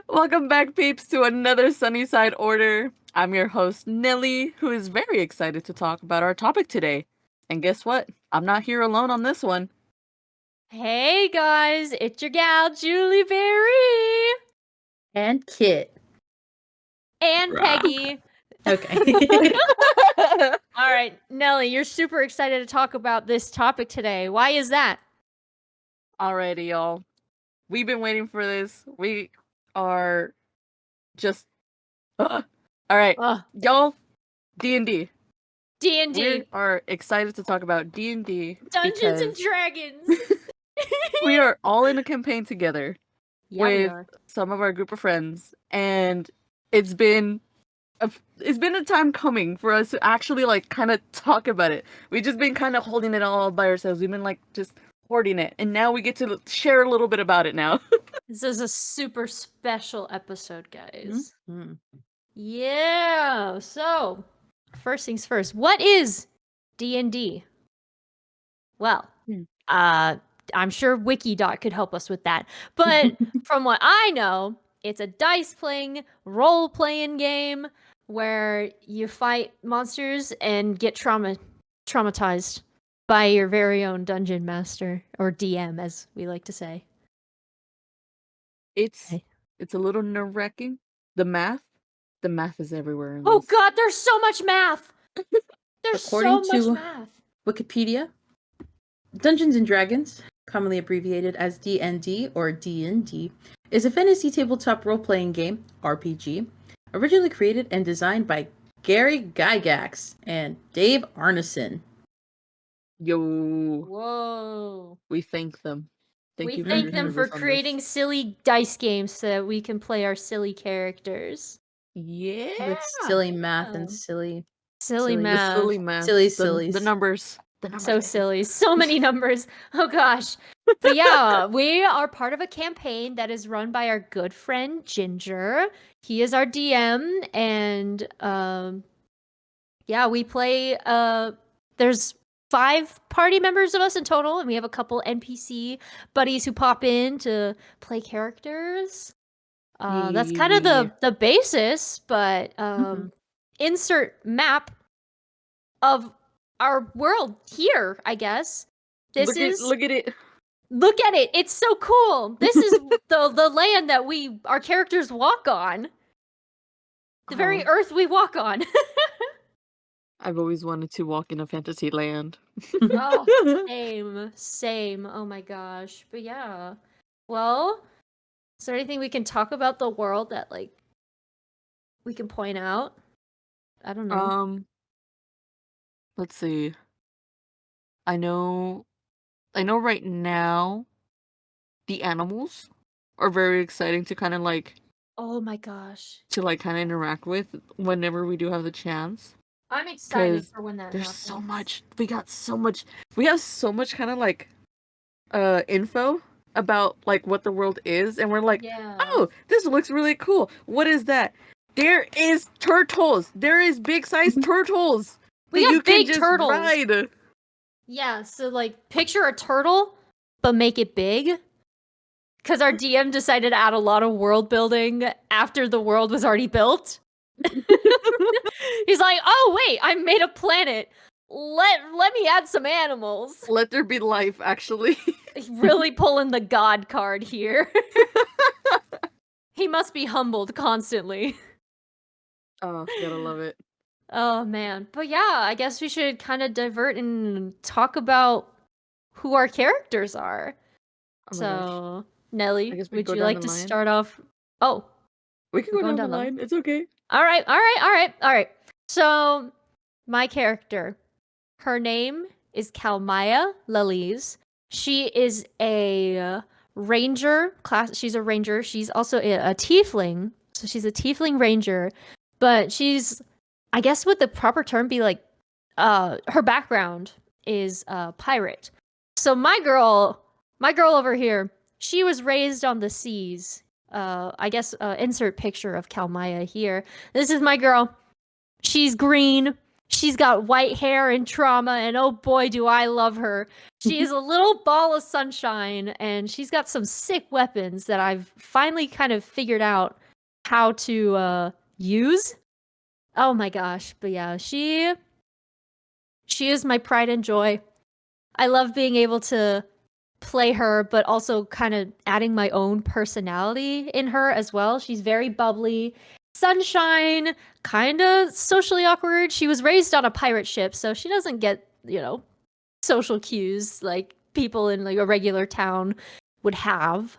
Welcome back, peeps, to another Sunnyside Order. I'm your host, Nelly, who is very excited to talk about our topic today. And guess what? I'm not here alone on this one. Hey guys, it's your gal, Juliberry! And Kit. And Peggy. Okay. Alright, Nelly, you're super excited to talk about this topic today. Why is that? Alrighty, y'all. We've been waiting for this. We are just... Alright, y'all, D&D. D&D. We are excited to talk about D&D Dungeons and because Dragons! we are all in a campaign together Yeah, we with are. some of our group of friends, and it's been a time coming for us to actually kind of talk about it. We've just been kind of holding it all by ourselves. We've been just hoarding it, and now we get to share a little bit about it now. This is a super special episode, guys. Mm-hmm. Yeah, so first things first. What is D&D? Well, I'm sure Wikidot could help us with that. But from what I know, it's a dice-playing, role-playing game where you fight monsters and get traumatized by your very own dungeon master, or DM, as we like to say. It's a little nerve-wracking. The math is everywhere in Oh this. god, there's so much math! There's According so much to math! Wikipedia, Dungeons and Dragons, commonly abbreviated as DND or D&D, is a fantasy tabletop role-playing game, RPG, originally created and designed by Gary Gygax and Dave Arneson. Yo. Whoa. We thank them. We thank them for creating silly dice games so that we can play our silly characters. Yeah. With silly math and silly math. The silly math. Sillies. The numbers. So silly. So many numbers. Oh gosh. But yeah, we are part of a campaign that is run by our good friend Ginger. He is our DM, and yeah, we play there's 5 party members of us in total, and we have a couple NPC buddies who pop in to play characters. That's kind of the basis, but insert map of our world here, I guess. Look at it. Look at it. It's so cool. This is the land that our characters walk on. The very earth we walk on. I've always wanted to walk in a fantasy land. Oh, same. Oh my gosh. But yeah. Well, is there anything we can talk about the world that we can point out? I don't know. Let's see. I know right now the animals are very exciting to kind of oh my gosh. To kind of interact with whenever we do have the chance. I'm excited for when that there's happens. so much. We have so much kind of info about what the world is, and we're oh, this looks really cool. What is that? There is turtles. There is big sized turtles. We have big turtles. Ride. Yeah, so picture a turtle, but make it big. Because our DM decided to add a lot of world building after the world was already built. He's like, oh wait, I made a planet. Let me add some animals. Let there be life, actually. He's really pulling the god card here. He must be humbled constantly. Oh, gotta love it. Oh man. But yeah, I guess we should kind of divert and talk about who our characters are. Oh so, Nelly, would you like to line? start off? Oh. We can go down the line. It's okay. All right. So, my character, her name is Kalmaya Lalise. She is a ranger class. She's a ranger. She's also a tiefling. So she's a tiefling ranger, but she's, I guess would the proper term be her background is pirate. So my girl over here, she was raised on the seas. I guess insert picture of Kalmaya here. This is my girl. She's green. She's got white hair and trauma, and oh boy, do I love her. She is a little ball of sunshine, and she's got some sick weapons that I've finally kind of figured out how to use. Oh my gosh. But yeah, she is my pride and joy. I love being able to play her, but also kind of adding my own personality in her as well. She's very bubbly, sunshine, kind of socially awkward. She was raised on a pirate ship, so she doesn't get, social cues like people in like a regular town would have.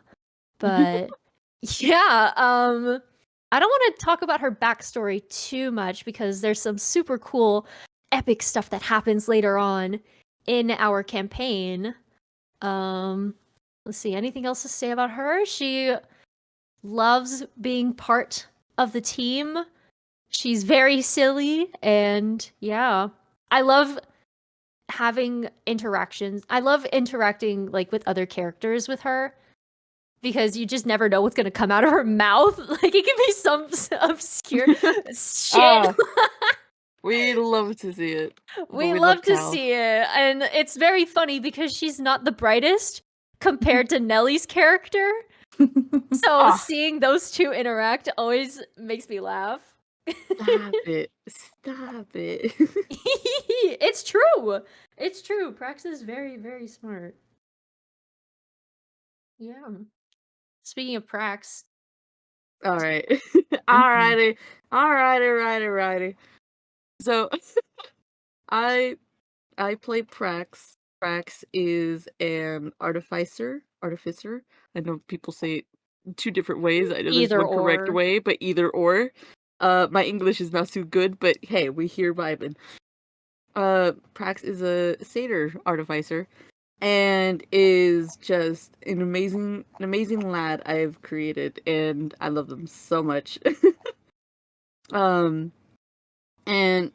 But yeah, I don't want to talk about her backstory too much because there's some super cool epic stuff that happens later on in our campaign. Let's see, anything else to say about her? She loves being part of the team. She's very silly, and yeah, I love having interactions. I love interacting like with other characters with her because you just never know what's gonna come out of her mouth. Like it could be some obscure shit. We love to see it. We love to see it, and it's very funny because she's not the brightest compared to Nellie's character. So seeing those two interact always makes me laugh. Stop it. Stop it. It's true. It's true. Prax is very, very smart. Yeah. Speaking of Prax. Alright. Alrighty. So I play Prax. Prax is an artificer. I know people say it 2 different ways. I know there's one correct way, but either or. My English is not too good, but hey, we here vibing. Prax is a satyr artificer and is just an amazing lad I've created, and I love them so much. And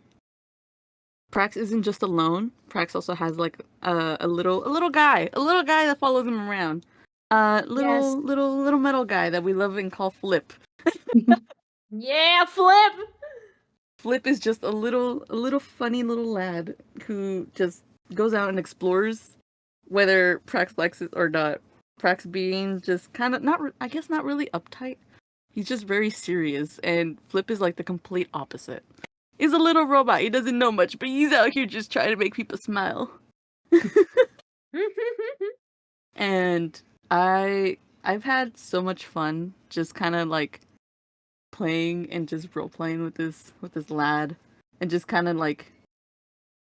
Prax isn't just alone. Prax also has like a little guy that follows him around. Little metal guy that we love and call Flip. Yeah, Flip. Flip is just a little funny little lad who just goes out and explores, whether Prax likes it or not. Prax being just kind of not really uptight. He's just very serious, and Flip is like the complete opposite. He's a little robot. He doesn't know much, but he's out here just trying to make people smile. And I've had so much fun just kind of like playing and just role playing with this lad, and just kind of like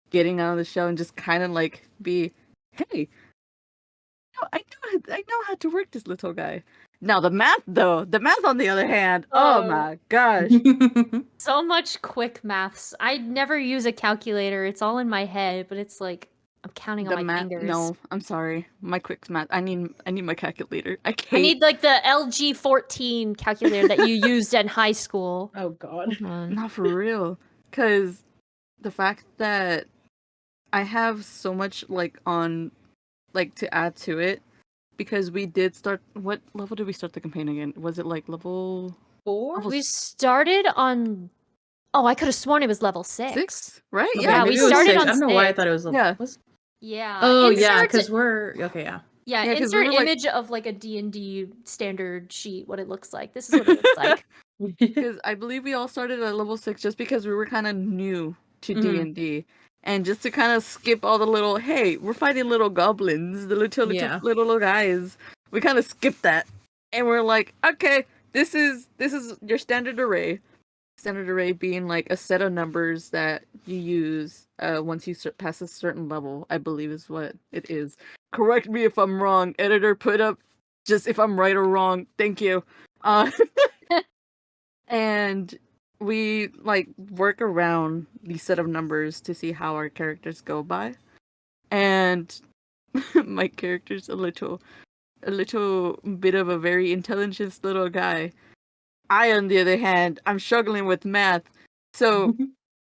getting out of the show and just kind of like be, hey, I know how to work this little guy. Now the math on the other hand, oh my gosh. So much quick maths. I never use a calculator. It's all in my head, but it's like I'm counting on my fingers. No, I'm sorry. My quick math. I need my calculator. I need like the LG14 calculator that you used in high school. Oh god. Not for real. Cause the fact that I have so much like to add to it, because we did start. What level did we start the campaign again? Was it like level 4? We started on. Oh, I could have sworn it was level 6. 6, right? Okay, yeah, we started on 6. I don't know why I thought it was level. Yeah. Oh yeah, because we're okay. Yeah. Yeah, insert image of like a D&D standard sheet. What it looks like. This is what it looks like. Because I believe we all started at level 6 just because we were kind of new to D&D. And just to kind of skip all the little, hey, we're fighting little goblins, the little guys. We kind of skipped that, and we're like, okay, this is your standard array. Standard array being like a set of numbers that you use once you pass a certain level, I believe is what it is. Correct me if I'm wrong, editor. Put up just if I'm right or wrong. Thank you. And we like work around these set of numbers to see how our characters go by, and my character's a little bit of a very intelligent little guy. I, on the other hand, I'm struggling with math. So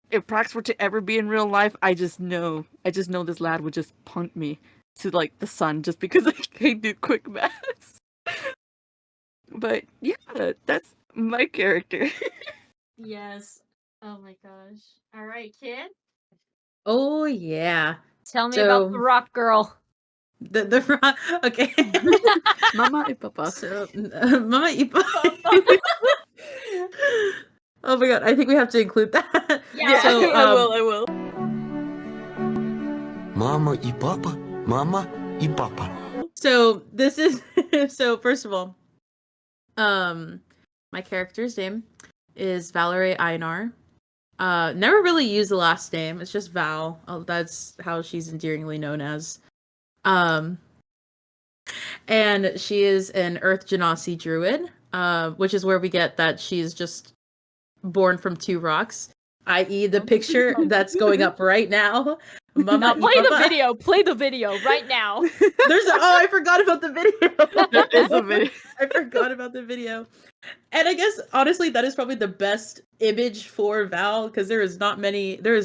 if Prax were to ever be in real life, I just know this lad would just punt me to like the sun just because I can't do quick maths. But yeah, that's my character. Yes. Oh my gosh. All right, kid. Oh yeah. Tell me about the rock girl. The okay. Mama y papa. So Mama y Papa. Oh my god, I think we have to include that. Yeah, So, I will. Mama y Papa. Mama y Papa. So this is so first of all, my character's name is Valerie Einar. Never really use the last name. It's just Val. That's how she's endearingly known as. And she is an Earth Genasi druid, which is where we get that she's just born from two rocks, i.e. the picture that's going up right now. Mama play the video. Play the video right now. I forgot about the video. There is a video. I forgot about the video. And I guess honestly that is probably the best image for Val because there is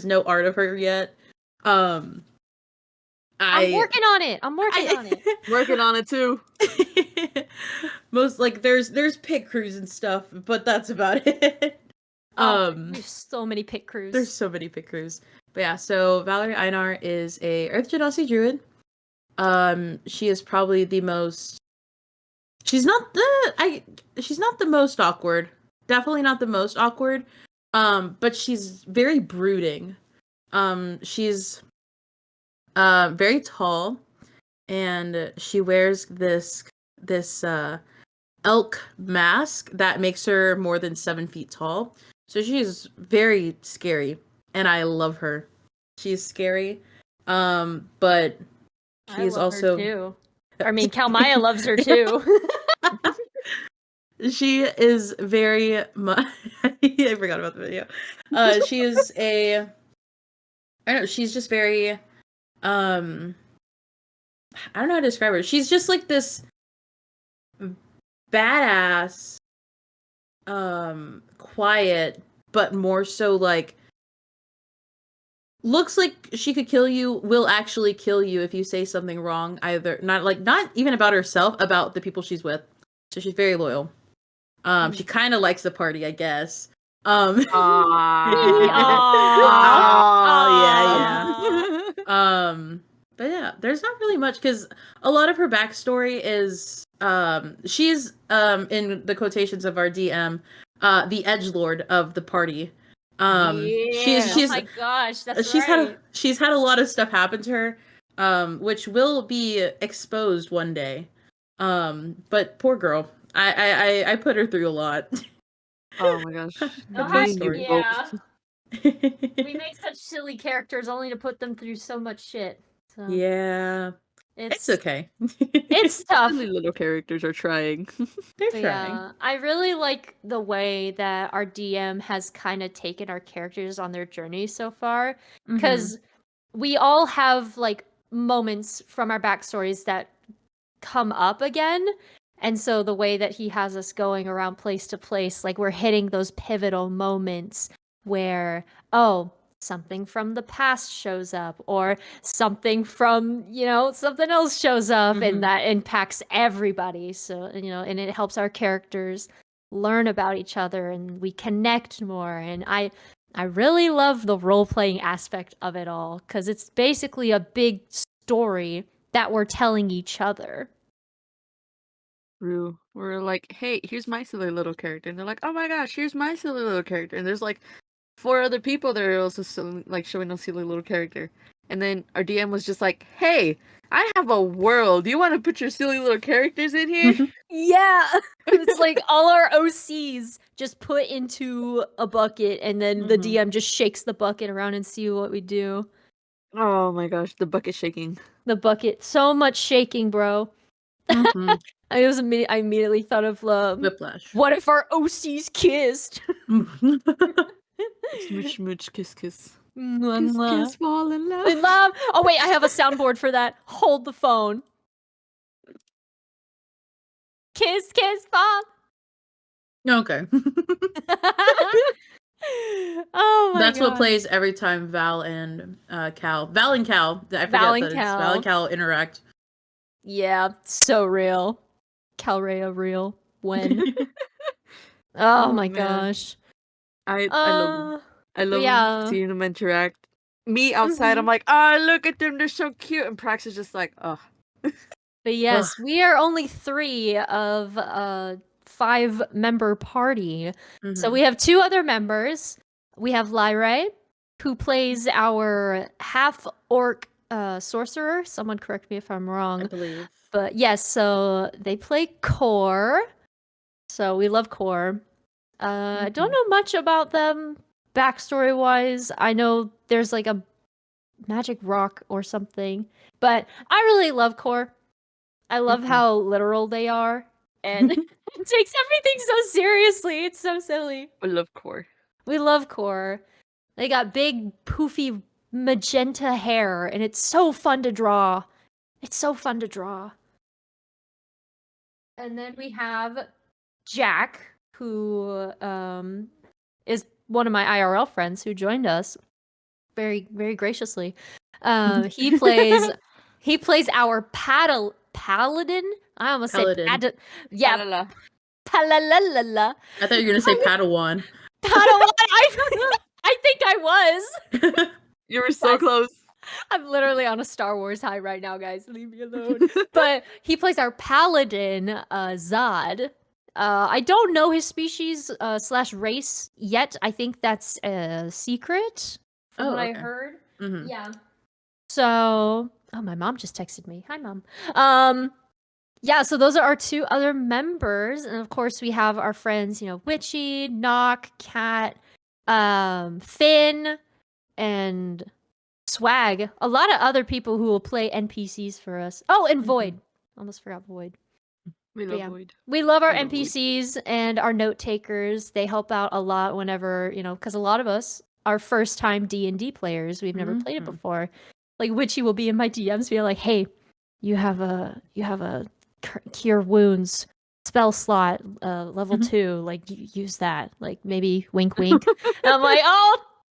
no art of her yet. I'm working on it. Working on it too. Most like there's pit crews and stuff, but that's about it. There's so many pit crews. There's so many pit crews. But yeah, so Valerie Einar is a Earth Genasi druid. She is probably the most. She's not the most awkward. Definitely not the most awkward. But she's very brooding. She's very tall, and she wears this elk mask that makes her more than 7 feet tall. So she's very scary, and I love her. She's scary, but she's also. Her too. I mean, Kalmaya loves her too. She is very much. I forgot about the video. She is a. I don't know. She's just very. I don't know how to describe her. She's just like this badass, quiet, but more so like looks like she could kill you, will actually kill you if you say something wrong, either not even about herself, about the people she's with. So she's very loyal. She kind of likes the party, I guess. Yeah. But yeah, there's not really much because a lot of her backstory is she's in the quotations of our DM, the edgelord of the party. She's oh my gosh, that's she's had a lot of stuff happen to her, which will be exposed one day. But poor girl, I put her through a lot. Oh my gosh. Yeah. We make such silly characters only to put them through so much shit. So Yeah. It's okay. It's tough. Silly little characters are trying. They're trying. Yeah, I really like the way that our DM has kind of taken our characters on their journey so far, because we all have like moments from our backstories that come up again. And so the way that he has us going around place to place, like we're hitting those pivotal moments where, something from the past shows up, or something from, something else shows up, and that impacts everybody. So, and it helps our characters learn about each other, and we connect more. And I really love the role-playing aspect of it all, because it's basically a big story that we're telling each other. True. We're like, hey, here's my silly little character. And they're like, oh my gosh, here's my silly little character. And there's like 4 other people that are also showing a silly little character. And then our DM was just like, hey, I have a world. Do you want to put your silly little characters in here? Yeah. It's like all our OCs just put into a bucket, and then the DM just shakes the bucket around and see what we do. Oh my gosh, the bucket shaking. The bucket. So much shaking, bro. I immediately thought of Whiplash. What if our OCs kissed? Smooch, smooch, kiss, kiss. Kiss, Kiss, fall in love. In love. Oh wait, I have a soundboard for that. Hold the phone. Kiss, kiss, fall. Okay. Oh my That's God. what plays every time Val and Cal. Val and Cal. I forget Val and that Cal. it's Val and Cal interact. Yeah, so real. Calrea real. When? Oh my man. gosh. I love Yeah. seeing them interact. me outside, I'm like, oh, look at them, they're so cute. And Prax is just like, oh. But yes, we are only 3 of a 5-member party. So we have 2 other members. We have Lyrae, who plays our half-orc sorcerer. Someone correct me if I'm wrong. I believe. But yes, so they play Core. So we love Core. I don't know much about them backstory-wise. I know there's like a magic rock or something. But I really love Core. I love how literal they are, and it takes everything so seriously. It's so silly. I love Core. We love Core. They got big, poofy, magenta hair, and it's so fun to draw. It's so fun to draw. And then we have Jack, who is one of my IRL friends who joined us very, very graciously. He plays our paladin. I almost Paladin. said yeah. Palalala. I thought you were gonna say Padawan. Padawan. I think I was. You were so close. I'm literally on a Star Wars high right now, guys. Leave me alone. But he plays our paladin, Zod. I don't know his species / race yet. I think that's a secret from what I heard. Yeah. So, oh, my mom just texted me. Hi, Mom. Yeah, so those are our 2 other members. And of course, we have our friends, Witchy, Knock, Cat, Finn, and Swag. A lot of other people who will play NPCs for us. Oh, and Void. Almost forgot Void. We love Void. We love our NPCs and our note takers. They help out a lot whenever, because a lot of us are first-time D&D players. We've never played it before. Like, Witchy will be in my DMs, be like, hey, you have a cure wounds spell slot, level 2. Like, use that. Like, maybe wink, wink. And I'm like, oh,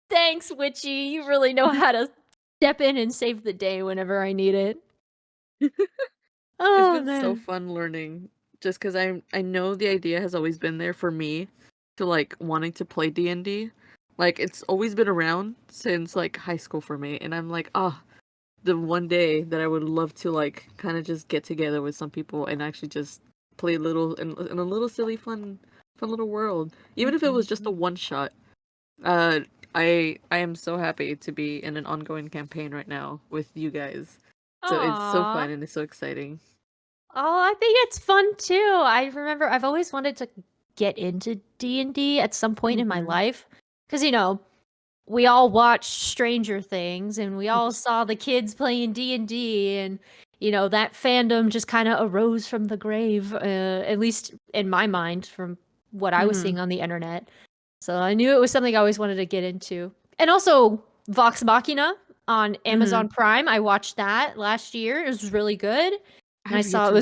thanks, Witchy. You really know how to step in and save the day whenever I need it. It's been so fun learning, just because I know the idea has always been there for me to like wanting to play D&D. Like, it's always been around since like high school for me, and I'm like, the one day that I would love to like kind of just get together with some people and actually just play a little in a little silly fun little world, even if it was just a one shot. I am so happy to be in an ongoing campaign right now with you guys. So it's so fun and it's so exciting. Oh, I think it's fun too. I remember I've always wanted to get into D&D at some point in my life. Because, we all watched Stranger Things and we all saw the kids playing D&D and, that fandom just kind of arose from the grave, at least in my mind, from what I was seeing on the internet. So I knew it was something I always wanted to get into. And also Vox Machina on Amazon Prime. I watched that last year. It was really good. And I saw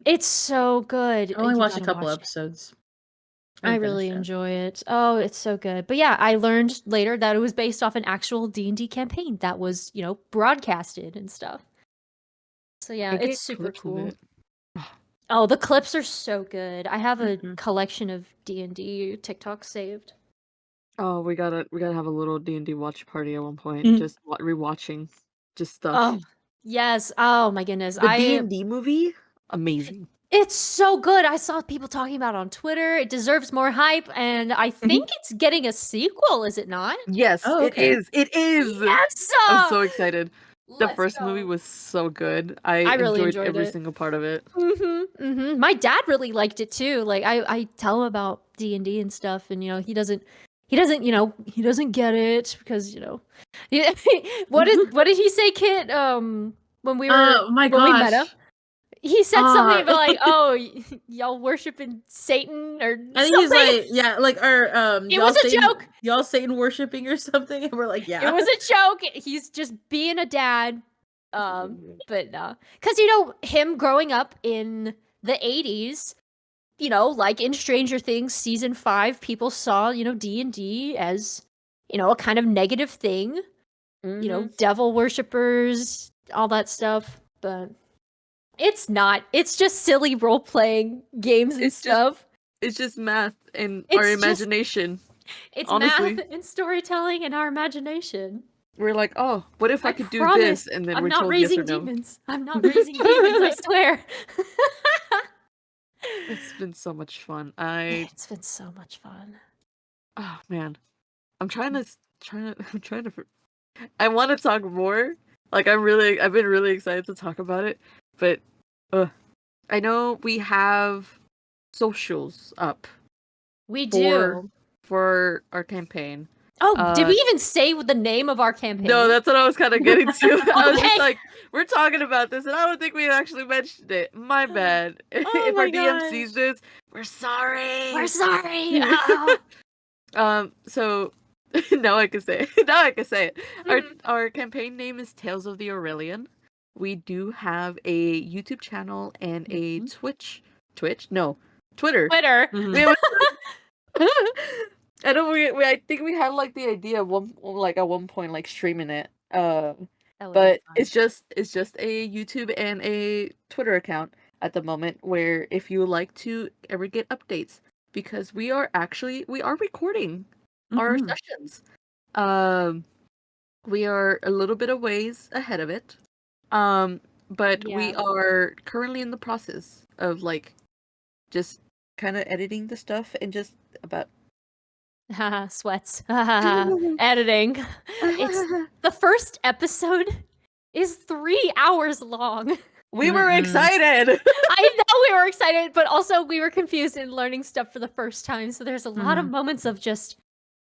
it's so good. I only watched a couple episodes. I really enjoy it. Oh, it's so good. But yeah, I learned later that it was based off an actual D&D campaign that was, broadcasted and stuff. So yeah, it's super cool. Oh, the clips are so good. I have a collection of D&D TikToks saved. Oh, we gotta have a little D&D watch party at one point. Just rewatching just stuff. Oh, yes. Oh my goodness. The D&D movie, amazing. It's so good. I saw people talking about it on Twitter. It deserves more hype, and I think it's getting a sequel, is it not? Yes, it is. It is. Yes! I'm so excited. The first movie was so good. I really enjoyed every single part of it. My dad really liked it too. Like I tell him about D&D and stuff, and he doesn't get it because what did he say, Kit? When we were when we met him. He said something about like, oh, y'all worshiping Satan or something. I think he's like, yeah, like, or it was a joke. Y'all Satan worshiping or something, and we're like, yeah, it was a joke. He's just being a dad. But no, because him growing up in the 80s, like in Stranger Things season 5, people saw D&D as a kind of negative thing. Devil worshippers, all that stuff, but. It's not. It's just silly role-playing games and stuff. It's just math and our imagination. It's honestly math and storytelling and our imagination. we're like, oh, what if I could do promise, this? And then I'm we're not told yes raising or no. demons. I'm not raising demons, I swear. It's been so much fun. It's been so much fun. Oh man, I'm trying to. I want to talk more. Like I've been really excited to talk about it, but I know we have socials up We do. for our campaign. Oh, did we even say the name of our campaign? No, that's what I was kind of getting to. I was just Okay. like, we're talking about this, and I don't think we actually mentioned it. My bad. If my our DM sees this, we're sorry. We're sorry. Oh. So now I can say it. Now I can say it. Our campaign name is Tales of the Aurelian. We do have a YouTube channel and a Twitter. Twitter. We have I know I think we had like the idea of at one point like streaming it. But it's just a YouTube and a Twitter account at the moment where if you would like to ever get updates, because we are recording our sessions. We are a little bit of ways ahead of it. But we are currently in the process of like just kind of editing the stuff and just about Sweats. Editing. It's the first episode is 3 hours long. We were excited. I know we were excited, but also we were confused in learning stuff for the first time. So there's a lot of moments of just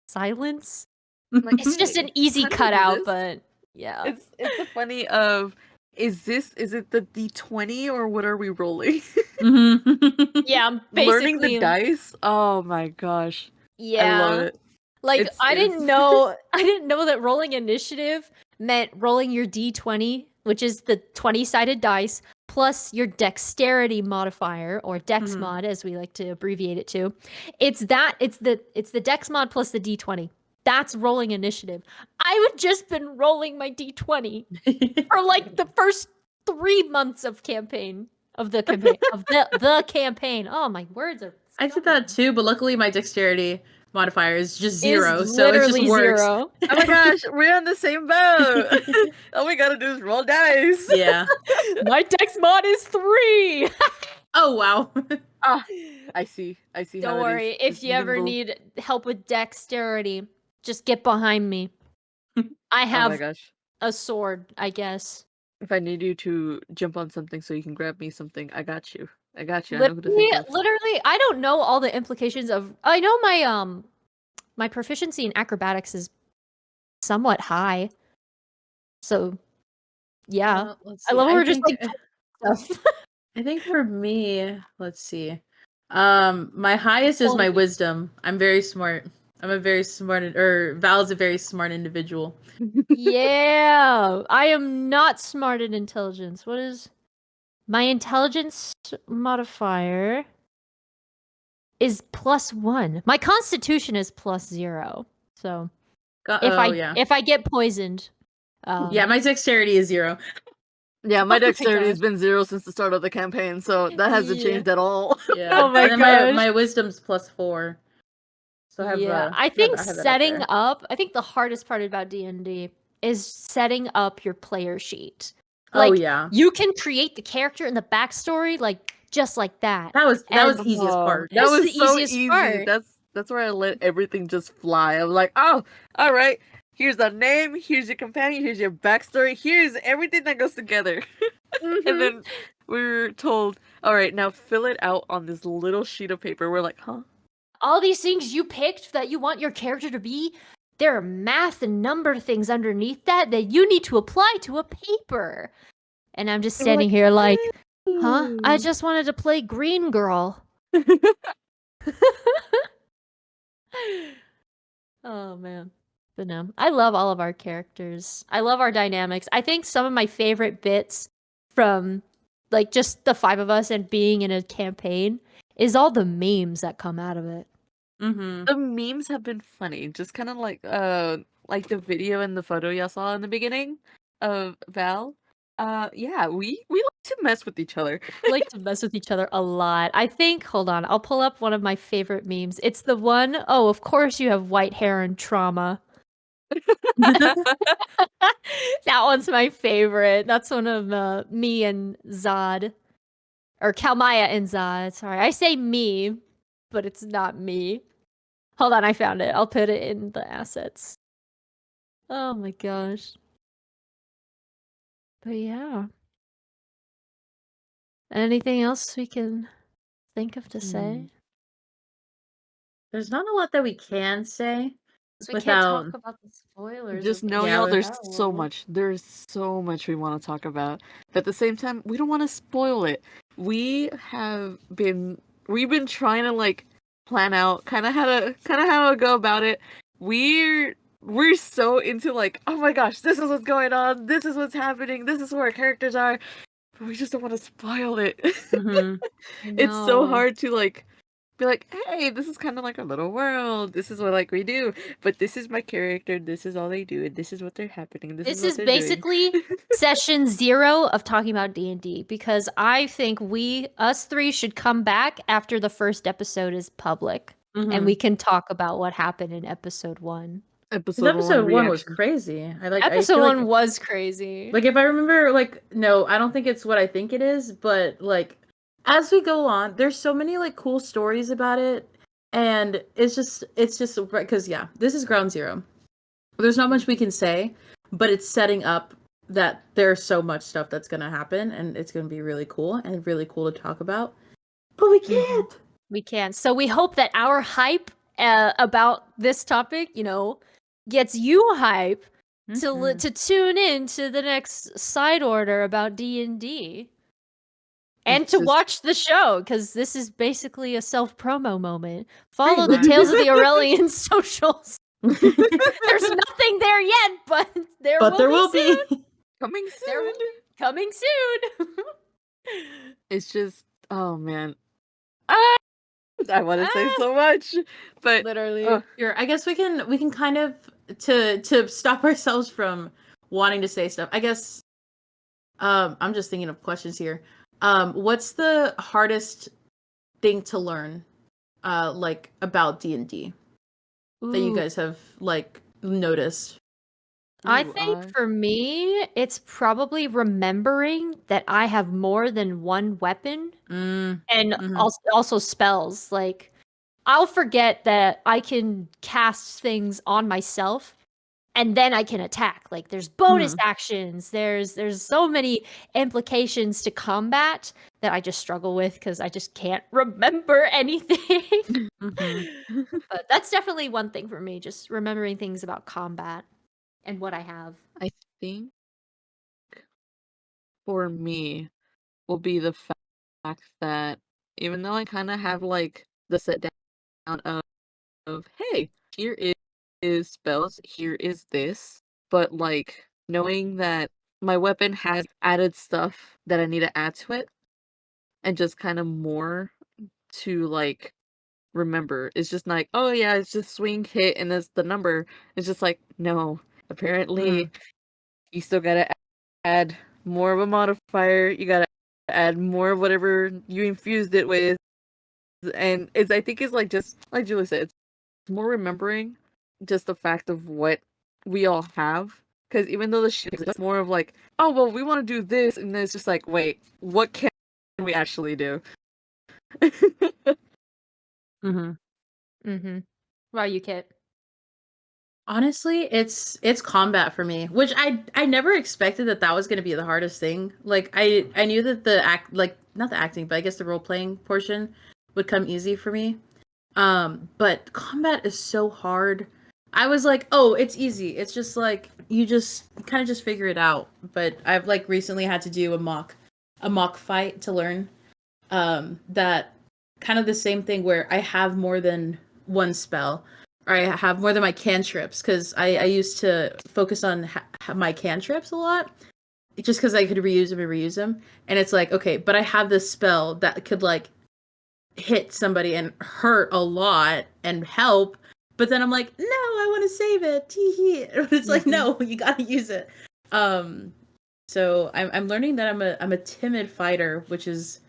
silence. Like, It's just an easy cutout, but yeah. It's the funny of is it the D20 or what are we rolling? Yeah, I'm basically Learning the dice. Oh my gosh. Yeah. I love it. Like I didn't know that rolling initiative meant rolling your D20, which is the 20-sided dice, plus your dexterity modifier, or dex mod as we like to abbreviate it to. It's the dex mod plus the D20. That's rolling initiative. I would just been rolling my D20 for like the first 3 months of campaign. Of the campaign. Oh, my words are I did that too, but luckily my dexterity modifier is just Is 0, so it just works. 0. Oh my gosh, we're on the same boat. All we gotta do is roll dice. Yeah. My dex mod is 3. Oh wow. I see. Don't worry. If you ever need help with dexterity, just get behind me. I have oh my gosh. a sword, I guess. If I need you to jump on something so you can grab me something, I got you. I know who to think of. Literally, I don't know all the implications of. I know my proficiency in acrobatics is somewhat high. So, yeah. I love when we're just like stuff. I think for me, let's see. My highest is my wisdom. I'm very smart. I'm a very smart, Val's a very smart individual. Yeah, I am not smart in intelligence. What is my intelligence modifier? Is +1. My constitution is +0. So if I get poisoned, yeah, my dexterity is 0. Yeah, my dexterity has been 0 since the start of the campaign, so that hasn't changed at all. Yeah. Oh my god. My wisdom's +4. So I have, I think setting up. I think the hardest part about D&D is setting up your player sheet. Like, you can create the character and the backstory like just like that. That was the easiest part. That was the so easiest easy. part. That's where I let everything just fly. I'm like, oh, all right. Here's the name. Here's your companion. Here's your backstory. Here's everything that goes together. And then we were told, all right, now fill it out on this little sheet of paper. We're like, huh? All these things you picked that you want your character to be, there are math and number things underneath that you need to apply to a paper. And I'm just standing here like, huh? I just wanted to play Green Girl. Oh, man. But no, I love all of our characters. I love our dynamics. I think some of my favorite bits from like just the 5 of us and being in a campaign is all the memes that come out of it. The memes have been funny. Just kind of like the video and the photo y'all saw in the beginning of Val. Yeah, we like to mess with each other. Like to mess with each other a lot. I think, hold on, I'll pull up one of my favorite memes. It's the one, oh, of course you have white hair and trauma. That one's my favorite. That's one of me and Zod. Or Kalmaya and Zod. Sorry, I say me, but it's not me. Hold on, I found it. I'll put it in the assets. Oh my gosh. But yeah. Anything else we can think of to say? There's not a lot that we can say 'Cause we can't talk without. about the spoilers. Just of know, Yeah, y'all, we- there's so much. There's so much we want to talk about. But at the same time, we don't want to spoil it. We've been trying to like plan out kind of how to go about it. We're so into like, oh my gosh, this is what's going on. This is what's happening. This is where our characters are. But we just don't want to spoil it. Mhm. It's so hard to like be like, hey, this is kind of like a little world. This is what like we do, but this is my character. This is all they do, and this is what they're happening. This what is they're basically doing. session 0 of talking about D&D because I think us three should come back after the first episode is public and we can talk about what happened in episode 1. Episode one was reaction. crazy. Episode feel 1 was crazy. Like if I remember, like no, I don't think it's what I think it is, but like as we go on, there's so many like cool stories about it, and it's just because yeah, this is ground zero. There's not much we can say, but it's setting up that there's so much stuff that's gonna happen, and it's gonna be really cool and really cool to talk about. But we can't. We can. So we hope that our hype about this topic, gets you hype to tune in to the next side order about D&D. And to watch the show, because this is basically a self-promo moment. Follow the Tales of the Aurelian socials. There's nothing there yet, but there will be. Coming soon. Coming soon. It's just, oh man. I want to say so much, but literally. Here, I guess we can kind of to stop ourselves from wanting to say stuff. I guess I'm just thinking of questions here. What's the hardest thing to learn like about D&D that you guys have like noticed? I think for me, it's probably remembering that I have more than one weapon and also spells. Like, I'll forget that I can cast things on myself and then I can attack. Like, there's bonus actions. There's so many implications to combat that I just struggle with because I just can't remember anything. But that's definitely one thing for me, just remembering things about combat. And what I have. I think for me will be the fact that even though I kind of have like the set down of hey, here is spells, here is this, but like knowing that my weapon has added stuff that I need to add to it and just kind of more to like remember. It's just like, oh yeah, it's just swing, hit, and that's the number. It's just like, no. Apparently, you still gotta add more of a modifier. You gotta add more of whatever you infused it with, and I think it's like just like Julie said, it's more remembering just the fact of what we all have. Because even though the shit is more of like, oh well, we want to do this, and then it's just like, wait, what can we actually do? Wow, you Kit. Honestly, it's combat for me, which I never expected that was going to be the hardest thing. Like I knew that the not the acting, but I guess the role playing portion would come easy for me. But combat is so hard. I was like, oh, it's easy. It's just like you just kind of just figure it out. But I've like recently had to do a mock fight to learn that kind of the same thing where I have more than one spell. Or I have more than my cantrips because I used to focus on my cantrips a lot, just because I could reuse them. And it's like, okay, but I have this spell that could like hit somebody and hurt a lot and help. But then I'm like, no, I want to save it. It's like, no, you gotta use it. So I'm learning that I'm a timid fighter, which is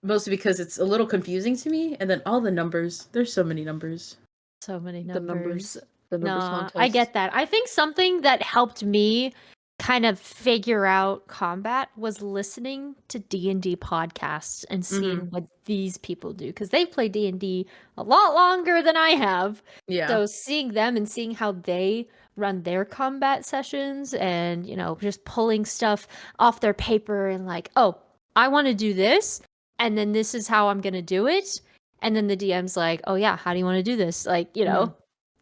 mostly because it's a little confusing to me. And then all the numbers, there's so many numbers. So many The numbers. the number song Nah, test. I get that. I think something that helped me kind of figure out combat was listening to D&D podcasts and seeing what these people do, because they've played D&D a lot longer than I have. Yeah. So seeing them and seeing how they run their combat sessions and, just pulling stuff off their paper and like, oh, I want to do this, and then this is how I'm going to do it. And then the DM's like, oh yeah, how do you want to do this? Like,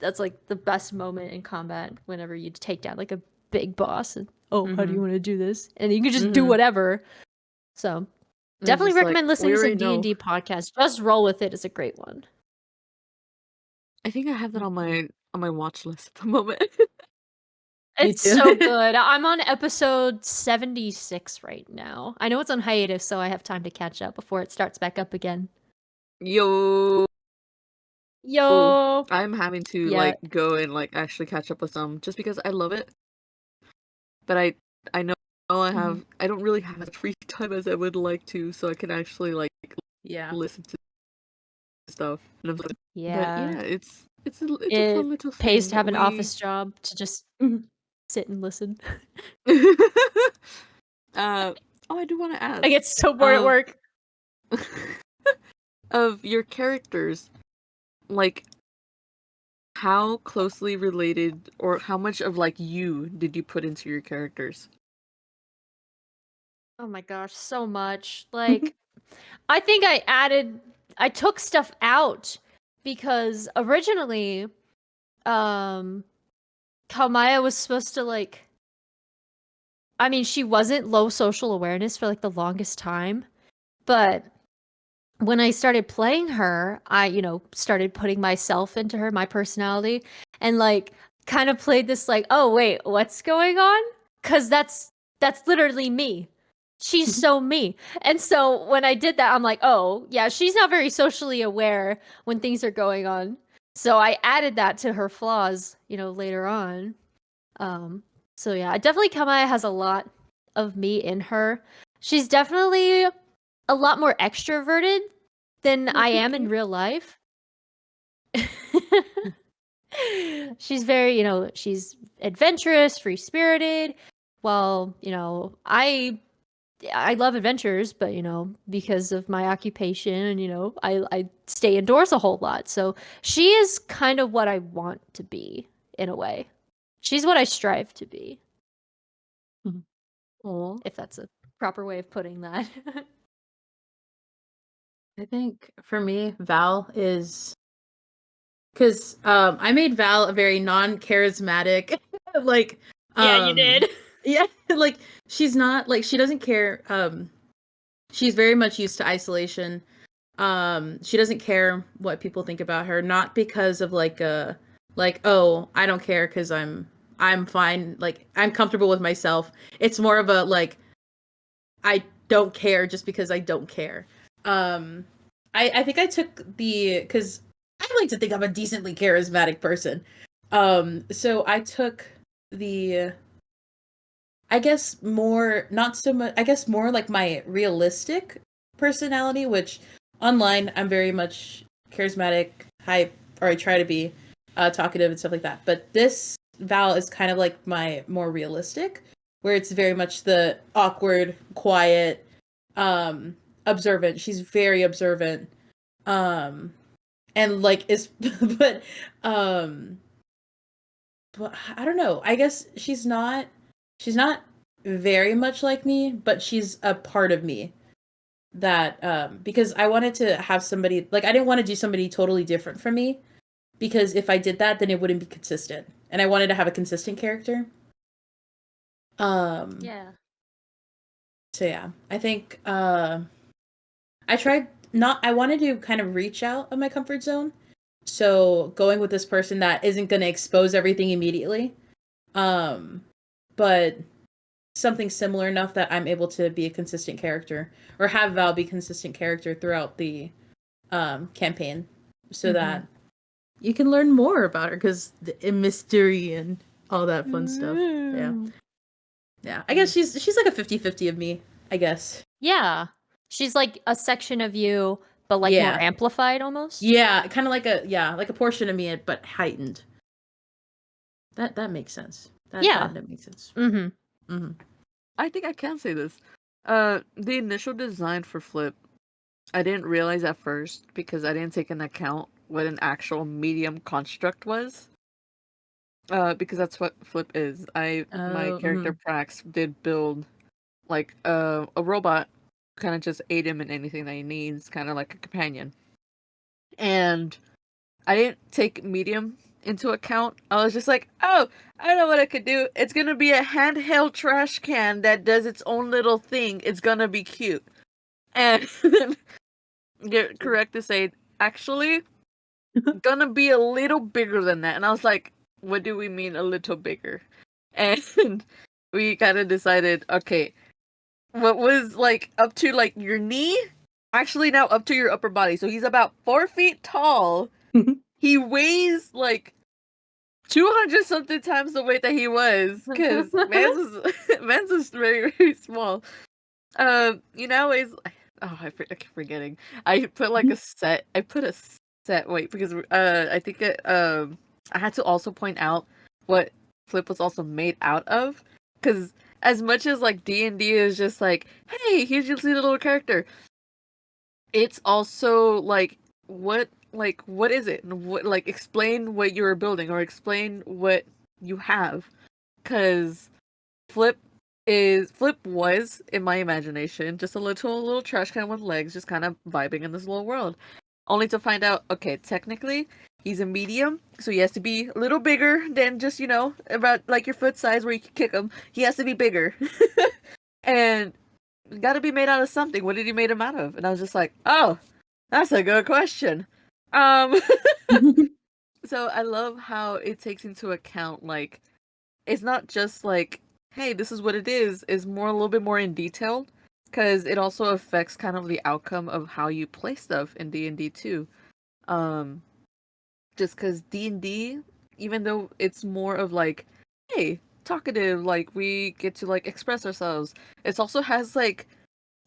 that's like the best moment in combat whenever you take down like a big boss and how do you want to do this? And you can just do whatever. So And definitely just like, recommend listening we to some already know. D&D podcasts. Just Roll With It is a great one. I think I have that on my watch list at the moment. Me It's too. so good. I'm on episode 76 right now. I know it's on hiatus, so I have time to catch up before it starts back up again. Yo, Yo! I'm having to Yeah. like go and like actually catch up with some just because I love it. But I know I don't really have as much free time as I would like to, so I can actually like listen to stuff. And I'm like, Yeah. but yeah, it's a fun little thing. Pays to have an office job to just sit and listen. I do want to ask. I get so bored at work. Of your characters, like, how closely related or how much of like you did you put into your characters? Oh my gosh, so much. Like, I think I took stuff out because originally, Kalmaya was supposed to like, I mean, she wasn't low social awareness for like the longest time, but when I started playing her, I, started putting myself into her, my personality, and like kind of played this like, oh wait, what's going on? Cause that's literally me. She's so me. And so when I did that, I'm like, oh yeah, she's not very socially aware when things are going on. So I added that to her flaws, later on. So yeah, I definitely Kamaya has a lot of me in her. She's definitely a lot more extroverted than I am in real life. She's very, she's adventurous, free-spirited. Well, I love adventures, but because of my occupation and I stay indoors a whole lot. So she is kind of what I want to be in a way. She's what I strive to be. Aw. If that's a proper way of putting that. I think for me, Val is because I made Val a very non-charismatic, like Yeah, you did. Yeah, like she's not like she doesn't care. She's very much used to isolation. She doesn't care what people think about her, not because of like oh, I don't care because I'm fine, like I'm comfortable with myself. It's more of a like I don't care just because I don't care. I think I took because I like to think I'm a decently charismatic person. So I took I guess more, not so much, I guess more like my realistic personality, which online I'm very much charismatic, hype, or I try to be talkative and stuff like that. But this Val is kind of like my more realistic, where it's very much the awkward, quiet, observant. She's very observant. And like is but I don't know. I guess she's not very much like me, but she's a part of me that because I wanted to have somebody like I didn't want to do somebody totally different from me, because if I did that then it wouldn't be consistent. And I wanted to have a consistent character. Yeah. So yeah, I think I wanted to kind of reach out of my comfort zone. So going with this person that isn't going to expose everything immediately. But something similar enough that I'm able to be a consistent character, or have Val be consistent character throughout the campaign, so that you can learn more about her, because the mystery and all that fun stuff. Yeah, I guess she's like a 50-50 of me, I guess. Yeah. She's like a section of you, but like more amplified almost. Yeah, kind of like a portion of me, but heightened. That makes sense. That makes sense. I think I can say this. The initial design for Flip, I didn't realize at first because I didn't take into account what an actual medium construct was. Because that's what Flip is. My character Prax did build like a robot, kind of just aid him in anything that he needs, kind of like a companion. And I didn't take medium into account. I was just like, oh, I know what I could do. It's gonna be a handheld trash can that does its own little thing. It's gonna be cute. And get correct to say, actually, gonna be a little bigger than that. And I was like, what do we mean a little bigger? And we kind of decided, okay, what was like up to like your knee, actually now up to your upper body. So he's about 4 feet tall. He weighs like 200 something times the weight that he was, because man's was very, very small. You know, is I keep forgetting. I put like a set. I put a set weight because I think I had to also point out what Flip was also made out of, because as much as like D&D is just like, hey, here's your little character, it's also like what is it? What, like, explain what you're building or explain what you have, because Flip was, in my imagination, just a little trash can with legs, just kind of vibing in this little world. Only to find out, okay, technically, he's a medium, so he has to be a little bigger than just, you know, about like your foot size where you can kick him. He has to be bigger. And got to be made out of something. What did he made him out of? And I was just like, oh, that's a good question. So I love how it takes into account, like, it's not just like, hey, this is what it is. It's more, a little bit more in detail, because it also affects kind of the outcome of how you play stuff in D&D too. Just because D&D, even though it's more of like, hey, talkative, like we get to like express ourselves, it also has like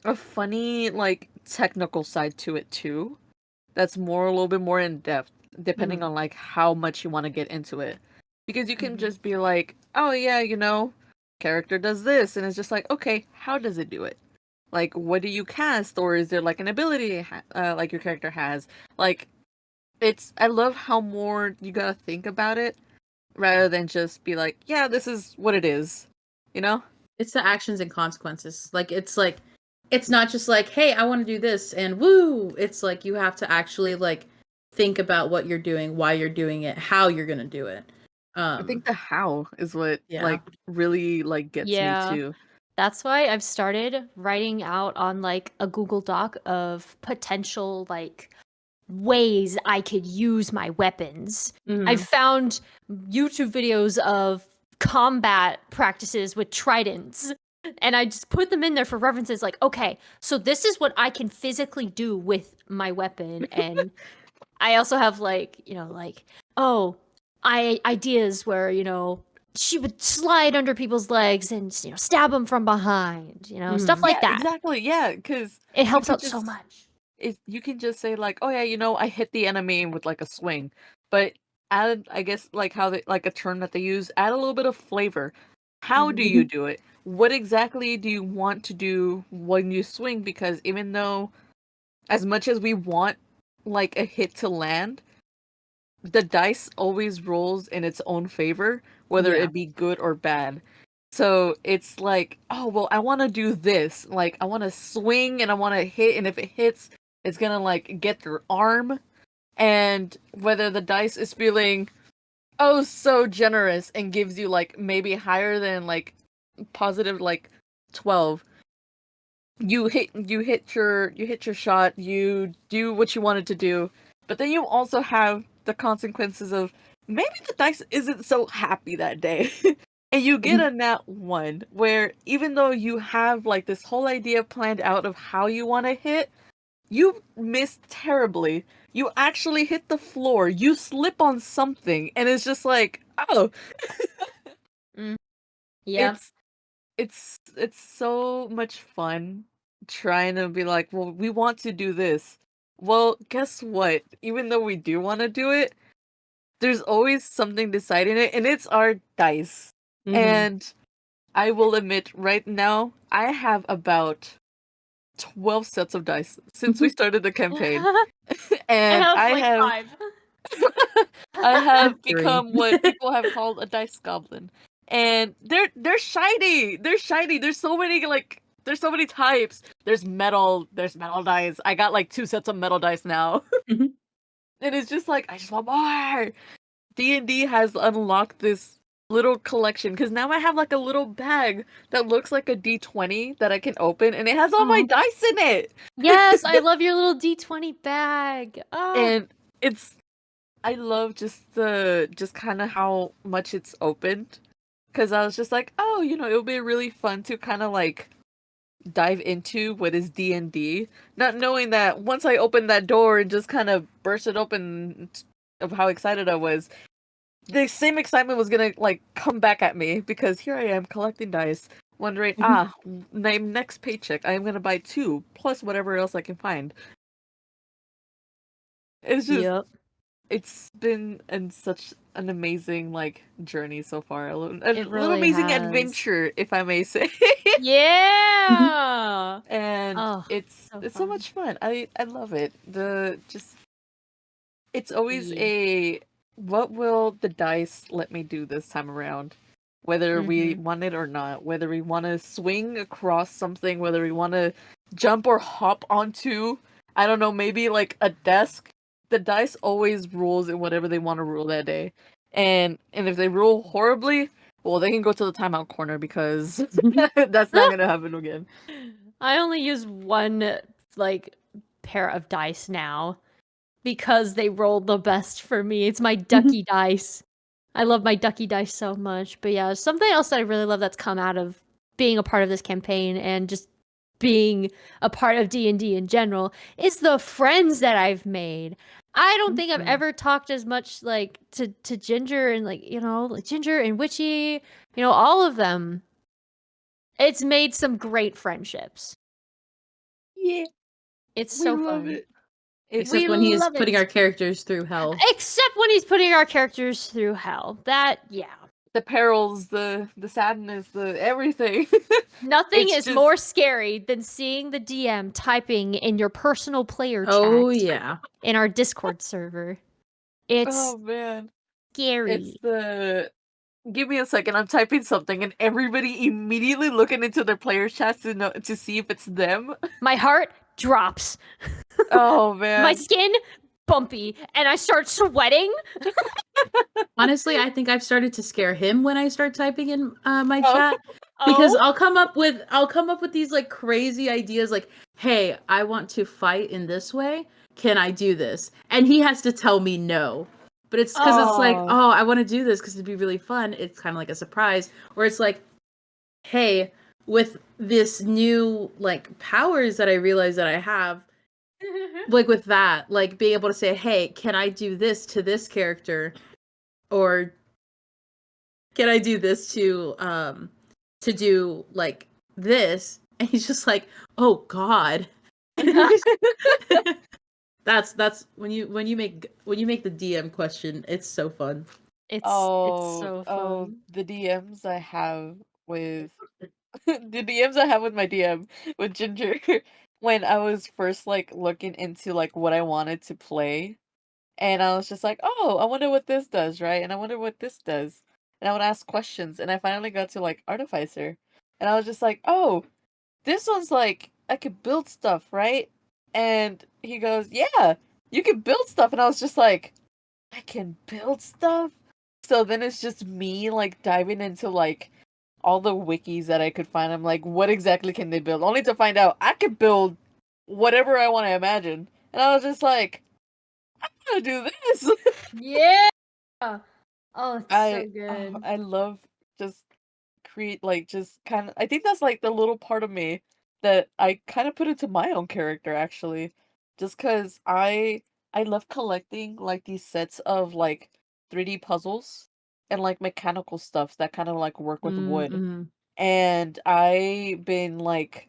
a funny like technical side to it too. That's more, a little bit more in depth, depending on like how much you want to get into it. Because you can just be like, oh yeah, you know, character does this, and it's just like, okay, how does it do it? Like, what do you cast, or is there like an ability like your character has? Like, I love how more you gotta think about it rather than just be like, yeah, this is what it is, you know? It's the actions and consequences. Like, it's not just like, hey, I want to do this and woo. It's like you have to actually like think about what you're doing, why you're doing it, how you're gonna do it. I think the how is what like really like gets me too. That's why I've started writing out on like a Google Doc of potential like ways I could use my weapons. I've found YouTube videos of combat practices with tridents, and I just put them in there for references, like, okay, so this is what I can physically do with my weapon. And I also have like, you know, like, ideas where, you know, she would slide under people's legs and, you know, stab them from behind, you know, stuff like that. Exactly, yeah, because it helps out so much. You can just say like, oh yeah, you know, I hit the enemy with like a swing, but add, I guess, like how they, like a term that they use, add a little bit of flavor. How do you do it? What exactly do you want to do when you swing? Because even though, as much as we want like a hit to land, the dice always rolls in its own favor, whether it be good or bad. So it's like, oh, well, I want to do this. Like, I want to swing and I want to hit, and if it hits, it's gonna like get your arm. And whether the dice is feeling oh so generous and gives you like maybe higher than like positive like 12, you hit your shot, you do what you wanted to do, but then you also have the consequences of maybe the dice isn't so happy that day. And you get a nat 1, where even though you have like this whole idea planned out of how you want to hit, you miss terribly. You actually hit the floor. You slip on something, and it's just like, oh. Yeah. It's so much fun trying to be like, well, we want to do this. Well, guess what? Even though we do want to do it, there's always something deciding it, and it's our dice. And I will admit, right now, I have about 12 sets of dice since we started the campaign. And I have like 5. I have Three. become what people have called a dice goblin. And they're shiny. They're shiny. There's so many types. There's metal dice. I got like 2 sets of metal dice now. Mhm. And it's just like I just want more. D&D has unlocked this little collection because now I have like a little bag that looks like a D20 that I can open, and it has all my dice in it. Yes, I love your little D20 bag. And I love just kind of how much it's opened, because I was just like, oh, it would be really fun to kind of like dive into what is D&D, not knowing that once I opened that door and just kind of burst it open of how excited I was, the same excitement was gonna like come back at me, because here I am collecting dice, wondering, my next paycheck I am gonna buy 2 plus whatever else I can find. It's just it's been such an amazing like journey so far. A little really amazing has. adventure, if I may say. Yeah. And it's so much fun. I love it. It's always a what will the dice let me do this time around? Whether we want it or not, whether we want to swing across something, whether we want to jump or hop onto, I don't know, maybe like a desk. The dice always rules in whatever they want to rule that day. And if they rule horribly, well, they can go to the timeout corner, because that's not going to happen again. I only use 1 like pair of dice now because they rolled the best for me. It's my ducky dice. I love my ducky dice so much. But yeah, something else that I really love that's come out of being a part of this campaign and just being a part of D&D in general is the friends that I've made. I don't think I've ever talked as much like to Ginger and like Ginger and Witchy, all of them. It's made some great friendships. Yeah, it's so love fun. it. Except when he is putting our characters through hell. Except when he's putting our characters through hell. The perils, the sadness, the everything. Nothing is more scary than seeing the DM typing in your personal player chat. Oh yeah. In our Discord server. It's man. scary. It's give me a second, I'm typing something, and everybody immediately looking into their player chats to see if it's them. My heart drops. Oh man. My skin bumpy, and I start sweating. Honestly, I think I've started to scare him when I start typing in my chat, because I'll come up with these like crazy ideas, like, hey, I want to fight in this way. Can I do this? And he has to tell me no. But it's because it's like, oh, I want to do this because it'd be really fun. It's kind of like a surprise. Or it's like, hey, with this new like powers that I realize that I have, like with that, like being able to say, hey, can I do this to this character? Or can I do this to do like this? And he's just like, oh God. That's when you make the DM question, it's so fun. It's so fun. Oh, the DMs I have with the DMs I have with my DM with Ginger when I was first like looking into like what I wanted to play. And I was just like, oh, I wonder what this does, right? And I wonder what this does. And I would ask questions, and I finally got to like Artificer. And I was just like, oh, this one's like I could build stuff, right? And he goes, yeah, you can build stuff. And I was just like, I can build stuff? So then it's just me like diving into like all the wikis that I could find. I'm like, what exactly can they build? Only to find out I could build whatever I want to imagine. And I was just like, I'm gonna do this. Yeah. Oh, it's so good. I love just create like just kind of. I think that's like the little part of me that I kind of put into my own character, actually, just because I love collecting like these sets of like 3D puzzles and like mechanical stuff that kind of like work with wood. And I've been like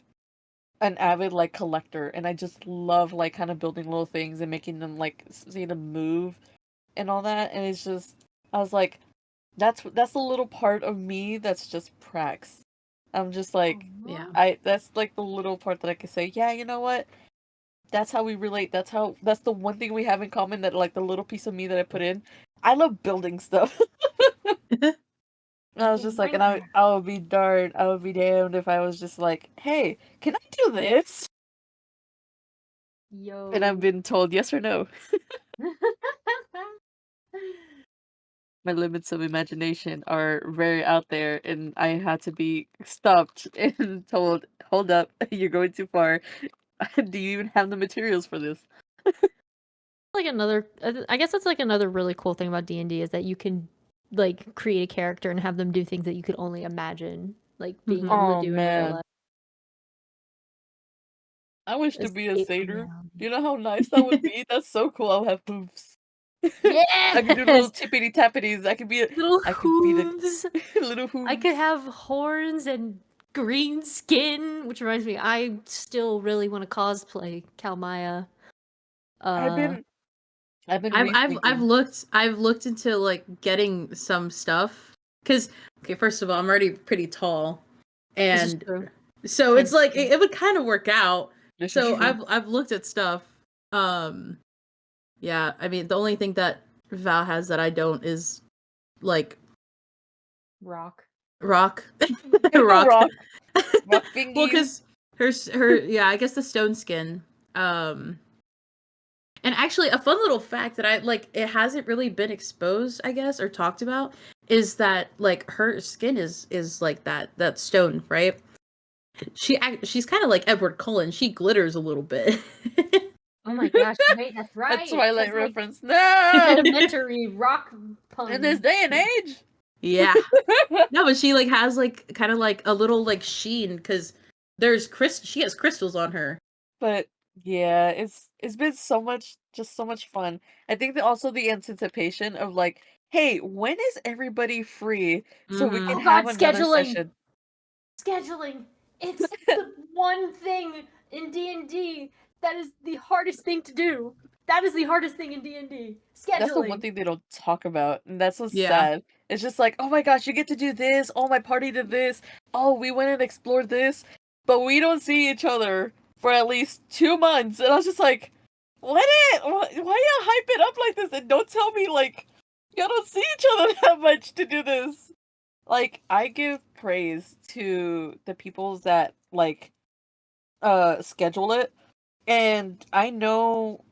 an avid like collector, and I just love like kind of building little things and making them like see them move. and all that, and it's just I was like, that's a little part of me that's just Prax. I'm just like, that's like the little part that I can say, yeah, you know what? That's how we relate. That's the one thing we have in common, that like the little piece of me that I put in. I love building stuff. I was just like, and I would be darned, I would be damned if I was just like, hey, can I do this? Yo. And I've been told yes or no. My limits of imagination are very out there, and I had to be stopped and told, hold up, you're going too far. Do you even have the materials for this? Like another, I guess that's like another really cool thing about D&D is that you can like create a character and have them do things that you could only imagine like being able to do in real life. I wish to be a satyr. Do you know how nice that would be? That's so cool. I'll have hoofs. Yeah, I can do little tippity tappities. I could be little I hooves. could be the little hooves. I could have horns and green skin, which reminds me, I still really want to cosplay Kalmaya. I've looked into like getting some stuff, because okay, first of all, I'm already pretty tall, and so it's like it would kind of work out. So I've looked at stuff. Yeah, I mean the only thing that Val has that I don't is like rock. Rock Well, fingies. because her yeah, I guess the stone skin. And actually, a fun little fact that I like, it hasn't really been exposed, I guess, or talked about, is that like her skin is like that stone, right? She's kind of like Edward Cullen. She glitters a little bit. Oh my gosh! Wait, that's right. That's Twilight reference. Like, no, rudimentary rock pun. In this day and age. Yeah. No, but she like has like kind of like a little like sheen, because she has crystals on her. But yeah, it's been so much fun. I think that also the anticipation of like, hey, when is everybody free so we can have another session? Scheduling. It's the one thing in D&D that is the hardest thing to do. That is the hardest thing in D&D. Scheduling. That's the one thing they don't talk about, and that's what's sad. It's just like, oh my gosh, you get to do this. Oh, my party did this. Oh, we went and explored this, but we don't see each other for at least 2 months. And I was just like, why you hype it up like this and don't tell me like you don't see each other that much to do this? Like, I give praise to the people that like schedule it, and I know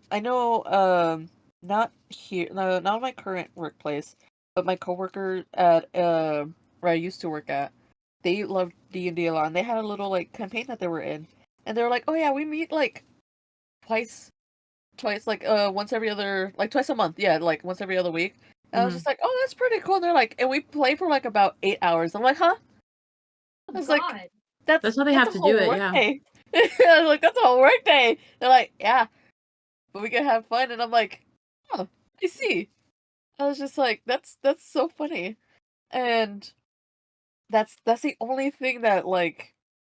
not here, no, not my current workplace, but my coworker at where I used to work at, they loved D&D a lot, and they had a little like campaign that they were in, and they were like, oh yeah, we meet like twice like once every other, like twice a month, yeah, like once every other week. And I was just like, oh, that's pretty cool. And they're like, and we play for like about 8 hours. I'm like, huh? I was like, that's how they have to do it, yeah. I was like, that's a whole work day. They're like, yeah, but we can have fun. And I'm like, oh, I see. I was just like, that's so funny. And that's the only thing that like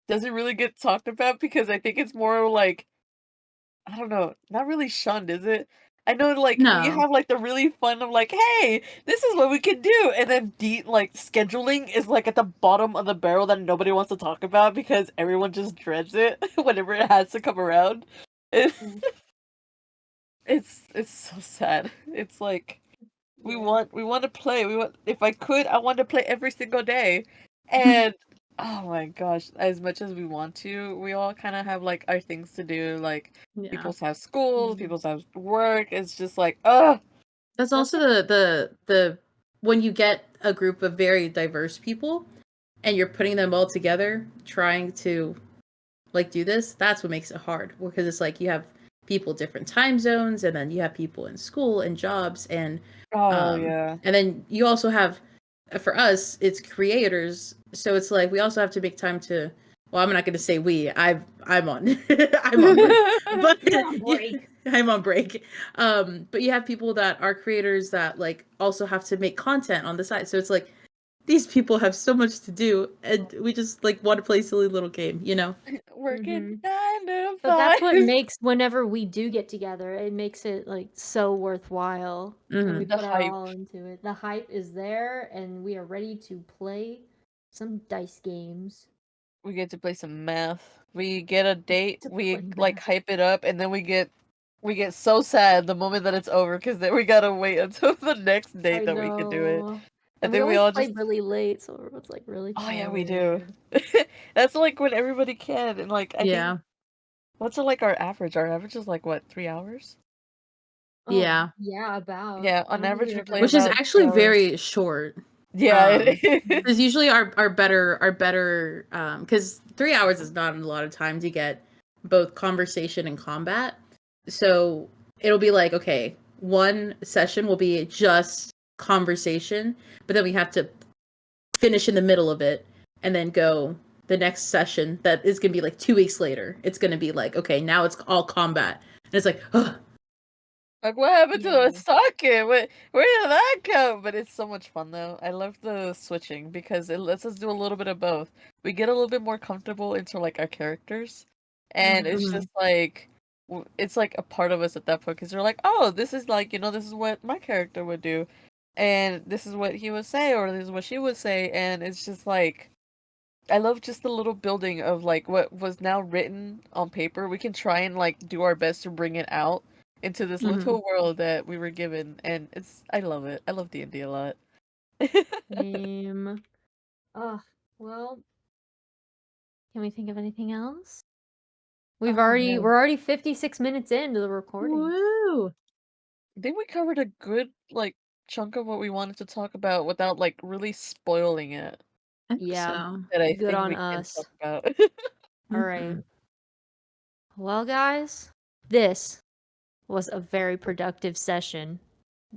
doesn't really get talked about, because I think it's more like, I don't know, not really shunned, is it? I know, like, you have, like, the really fun of, like, hey, this is what we can do, and then like, scheduling is, like, at the bottom of the barrel that nobody wants to talk about because everyone just dreads it whenever it has to come around. It's so sad. It's like, we want to play, if I could, I want to play every single day, and oh my gosh, as much as we want to, we all kind of have like our things to do. Like, people's have schools, people's have work. It's just like, ugh. That's also the when you get a group of very diverse people and you're putting them all together, trying to like do this, that's what makes it hard. Because it's like you have people different time zones, and then you have people in school and jobs, and and then you also have, for us, it's creators, so it's like we also have to make time to. Well, I'm not going to say we. I'm on. I'm on break. But on break. I'm on break. But you have people that are creators that like also have to make content on the side. So it's like these people have so much to do, and we just like want to play silly little game, you know? Working Mhm. 9 to 5. But that's what makes whenever we do get together, it makes it like so worthwhile when we Mhm. The put our hype. all into it. The hype is there, and we are ready to play some dice games. We get to play some math. We get a date, To we play like math. hype it up, and then we get so sad the moment that it's over because then we gotta wait until the next date I that we can do it. know. I And we think we always all play just really late, so everyone's like really oh yeah, tired. we do. That's like when everybody can, and like I think Yeah. what's like our average? Our average is like what 3 hours? Oh, Yeah. yeah, about. Yeah, I on don't think average we've we ever play Which is about actually 3 hours. very short. Yeah, it is. Because usually our better because 3 hours is not a lot of time to get both conversation and combat. So it'll be like, okay, one session will be just conversation, but then we have to finish in the middle of it and then go the next session that is gonna be like 2 weeks later. It's gonna be like, okay, now it's all combat. And it's like, ugh. Like what happened to Yeah. the stalking? Where did that come? But it's so much fun though. I love the switching because it lets us do a little bit of both. We get a little bit more comfortable into like our characters, and it's Mhm. just like it's like a part of us at that point because you're like, oh, this is like this is what my character would do, and this is what he would say, or this is what she would say, and it's just like I love just the little building of like what was now written on paper. We can try and like do our best to bring it out into this little world that we were given, and I love it. I love D&D a lot. Same. Ugh. Well, can we think of anything else? Oh, We're no. already 56 minutes into the recording. Woo! I think we covered a good like chunk of what we wanted to talk about without like really spoiling it. I think Yeah. so. That I Good think on we can us. talk about. All right. Mhm. Well, guys, this was a very productive session,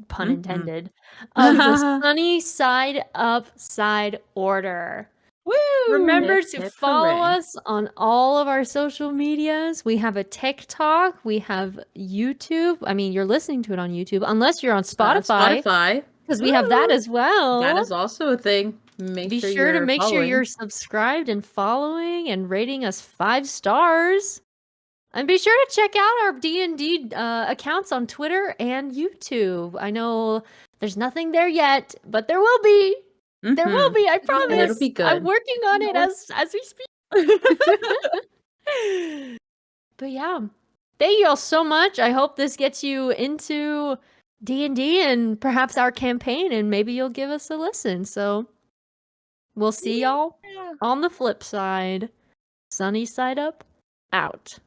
pun Mhm. intended, of the Sunny Side Up Side Order. Woo! Remember Hip, to hip, follow hooray. us on all of our social medias. We have a TikTok. We have YouTube. I mean, you're listening to it on YouTube, unless you're on Spotify, Spotify. because we have that Woo! as well. That is also a thing. Make Be sure sure to you're make sure following. you're subscribed and following and rating us 5 stars. And be sure to check out our D&D accounts on Twitter and YouTube. I know there's nothing there yet, but there will be. There will Mhm. be, I And it'll promise. be I'm good. working on it as we speak. But yeah, thank you all so much. I hope this gets you into D&D and perhaps our campaign, and maybe you'll give us a listen. So we'll see y'all Yeah. on the flip side. Sunny side up, out.